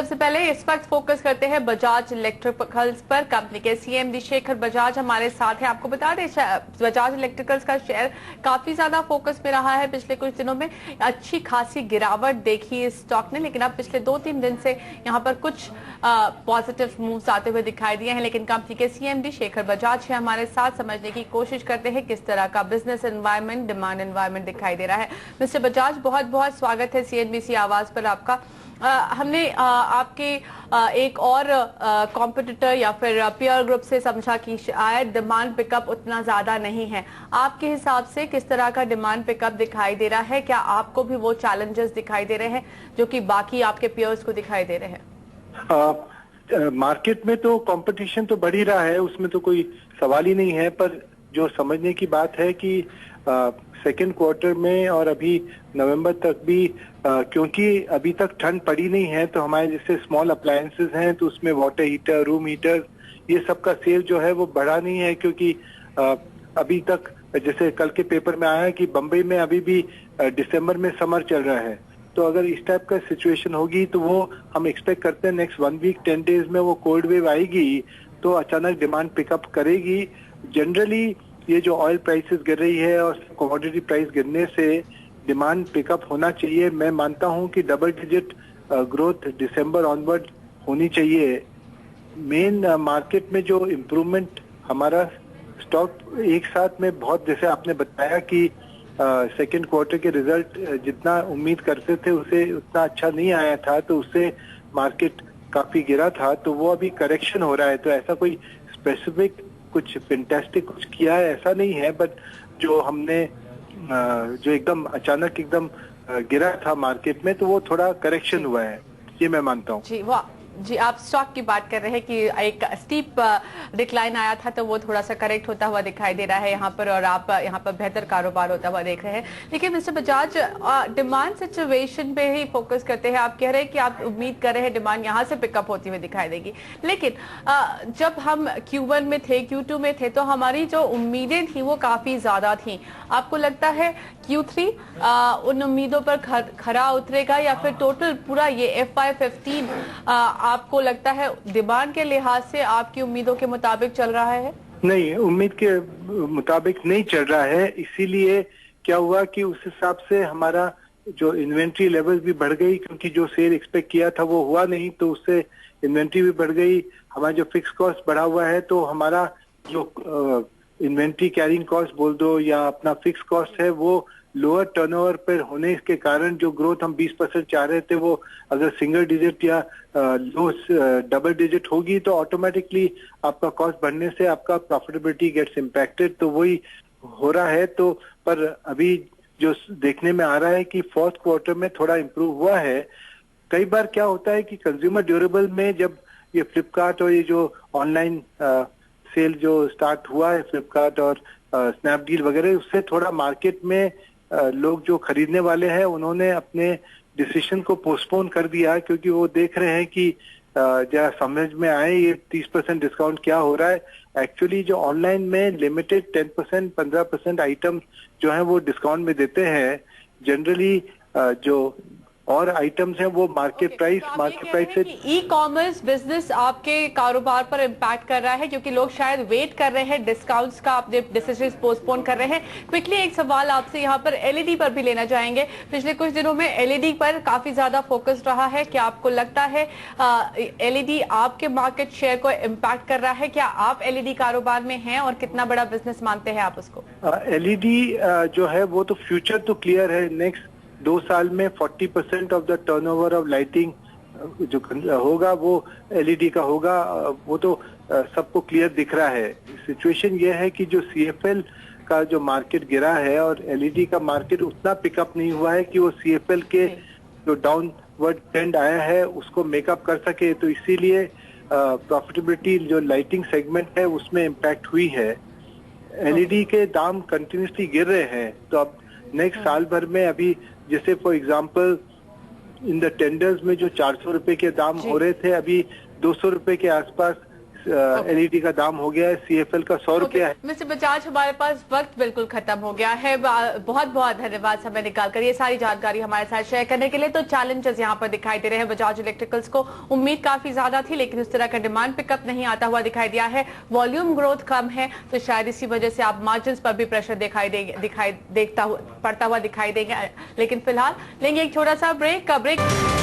सबसे पहले इस वक्त फोकस करते हैं बजाज इलेक्ट्रिकल्स पर। कंपनी के सीएमडी शेखर बजाज हमारे साथ हैं। आपको बता दें बजाज इलेक्ट्रिकल्स का शेयर काफी ज्यादा फोकस में रहा है। पिछले कुछ दिनों में अच्छी खासी गिरावट देखी इस स्टॉक ने, लेकिन अब पिछले 2-3 दिन से यहाँ पर कुछ पॉजिटिव मूव्स आते हुए दिखाई दिए हैं। लेकिन कंपनी के सीएमडी शेखर बजाज है हमारे साथ, समझने की कोशिश करते हैं किस तरह का बिजनेस एनवायरनमेंट, डिमांड एनवायरनमेंट दिखाई दे रहा है। मिस्टर बजाज, बहुत बहुत स्वागत है सीएनबीसी आवाज पर आपका। हमने आपके एक और कॉम्पिटिटर या फिर पीयर ग्रुप से समझा कि शायद डिमांड पिकअप उतना ज्यादा नहीं है। आपके हिसाब से किस तरह का डिमांड पिकअप दिखाई दे रहा है? क्या आपको भी वो चैलेंजेस दिखाई दे रहे हैं जो कि बाकी आपके पीयर्स को दिखाई दे रहे हैं? मार्केट में तो कंपटीशन तो बढ़ ही रहा है, उसमें तो कोई सवाल ही नहीं है। पर जो समझने की बात है कि सेकेंड क्वार्टर में और अभी नवंबर तक भी क्योंकि अभी तक ठंड पड़ी नहीं है, तो हमारे जैसे स्मॉल अप्लायंसेस हैं तो उसमें वाटर हीटर, रूम हीटर, ये सब का सेल जो है वो बढ़ा नहीं है। क्योंकि अभी तक जैसे कल के पेपर में आया है कि बम्बई में अभी भी दिसंबर में समर चल रहा है। तो अगर इस टाइप का सिचुएशन होगी तो वो हम एक्सपेक्ट करते हैं नेक्स्ट 1 वीक 10 डेज में वो कोल्ड वेव आएगी तो अचानक डिमांड पिकअप करेगी। जनरली ये जो ऑयल प्राइसेस गिर रही है और कमोडिटी प्राइस गिरने से डिमांड पिकअप होना चाहिए। मैं मानता हूं कि डबल डिजिट ग्रोथ दिसंबर ऑनवर्ड होनी चाहिए। मेन मार्केट में जो इम्प्रूवमेंट हमारा स्टॉक एक साथ में बहुत, जैसे आपने बताया कि सेकेंड क्वार्टर के रिजल्ट जितना उम्मीद करते थे उसे उतना अच्छा नहीं आया था, तो उससे मार्केट काफी गिरा था। तो वो अभी करेक्शन हो रहा है। तो ऐसा कोई स्पेसिफिक कुछ फैंटास्टिक कुछ किया है ऐसा नहीं है, बट जो हमने जो एकदम अचानक एकदम गिरा था मार्केट में, तो वो थोड़ा करेक्शन हुआ है, ये मैं मानता हूँ। जी वाह जी, आप स्टॉक की बात कर रहे हैं कि एक स्टीप डिक्लाइन आया था तो वो थोड़ा सा करेक्ट होता हुआ दिखाई दे रहा है यहाँ पर, और आप यहाँ पर बेहतर कारोबार होता हुआ देख रहे हैं। लेकिन मिस्टर बजाज, डिमांड सिचुएशन पे ही फोकस करते हैं। आप कह रहे हैं कि आप उम्मीद कर रहे हैं डिमांड यहाँ से पिकअप होती हुई दिखाई देगी, लेकिन जब हम Q1 में थे, Q2 में थे, तो हमारी जो उम्मीदें थी वो काफी ज्यादा थी। आपको लगता है Q3 उन उम्मीदों पर खरा उतरेगा, या फिर टोटल पूरा ये FY15 आपको लगता है डिमांड के लिहाज से आपकी उम्मीदों के मुताबिक चल रहा है? नहीं, उम्मीद के मुताबिक नहीं चल रहा है। इसीलिए क्या हुआ कि उस हिसाब से हमारा जो इन्वेंट्री लेवल भी बढ़ गई, क्योंकि जो सेल एक्सपेक्ट किया था वो हुआ नहीं, तो उससे इन्वेंट्री भी बढ़ गई। हमारा जो फिक्स कॉस्ट बढ़ा हुआ है, तो हमारा जो इन्वेंट्री कैरिंग कॉस्ट बोल दो या अपना फिक्स कॉस्ट है, वो लोअर टर्नओवर पर होने के कारण जो ग्रोथ हम 20% चाह रहे थे, वो अगर सिंगल डिजिट या लो डबल डिजिट होगी तो ऑटोमेटिकली आपका कॉस्ट बढ़ने से आपका प्रॉफिटेबिलिटी गेट्स इम्पैक्टेड। तो वही हो रहा है। तो पर अभी जो देखने में आ रहा है कि फोर्थ क्वार्टर में थोड़ा इम्प्रूव हुआ है। कई बार क्या होता है कि कंज्यूमर ड्यूरेबल में जब ये फ्लिपकार्ट और ये जो ऑनलाइन सेल जो स्टार्ट हुआ है, फ्लिपकार्ट और स्नैपडील वगैरह, उससे थोड़ा मार्केट में लोग जो खरीदने वाले हैं उन्होंने अपने डिसीजन को पोस्टपोन कर दिया, क्योंकि वो देख रहे हैं कि जरा समझ में आए ये 30% डिस्काउंट क्या हो रहा है। एक्चुअली जो ऑनलाइन में लिमिटेड 10%, 15% आइटम जो है वो डिस्काउंट में देते हैं। जनरली जो और आइटम्स हैं वो मार्केट प्राइस से। ई कॉमर्स बिजनेस आपके कारोबार पर इम्पैक्ट कर रहा है, क्योंकि लोग शायद वेट कर रहे हैं डिस्काउंट्स का, अपने डिसीजन पोस्टपोन कर रहे हैं। क्विकली एक सवाल आपसे यहाँ पर एलईडी पर भी लेना चाहेंगे। पिछले कुछ दिनों में एलईडी पर काफी ज्यादा फोकस रहा है। क्या आपको लगता है एलईडी आपके मार्केट शेयर को इम्पैक्ट कर रहा है? क्या आप एलईडी कारोबार में हैं और कितना बड़ा बिजनेस मानते हैं आप उसको? एलईडी जो है वो तो फ्यूचर तो क्लियर है। नेक्स्ट 2 साल में 40% of the turnover of lighting जो होगा वो एलईडी का होगा। वो तो सबको क्लियर दिख रहा है। सिचुएशन ये है कि जो सीएफएल का जो मार्केट गिरा है और एलईडी का मार्केट उतना पिकअप नहीं हुआ है कि वो सीएफएल के जो डाउनवर्ड ट्रेंड आया है उसको मेकअप कर सके। तो इसीलिए प्रॉफिटेबिलिटी जो लाइटिंग सेगमेंट है उसमें इम्पैक्ट हुई है। एलईडी के दाम कंटिन्यूसली गिर रहे हैं। तो अब नेक्स्ट साल भर में अभी जैसे for example in the tenders में जो 400 रुपए के दाम हो रहे थे, अभी 200 रुपए के आसपास एलईडी का दाम हो गया है, CFL का 100 रुपया है। मिस्टर बजाज, हमारे पास वक्त बिल्कुल खत्म हो गया है। बहुत बहुत धन्यवाद समय निकालकर ये सारी जानकारी हमारे साथ शेयर करने के लिए। तो चैलेंजेस यहाँ पर दिखाई दे रहे हैं बजाज इलेक्ट्रिकल्स को। उम्मीद काफी ज्यादा थी, लेकिन उस तरह का डिमांड पिकअप नहीं आता हुआ दिखाई दिया है। वॉल्यूम ग्रोथ कम है, तो शायद इसी वजह से आप मार्जिन पर भी प्रेशर पड़ता हुआ दिखाई देंगे। लेकिन फिलहाल लेंगे एक छोटा सा ब्रेक।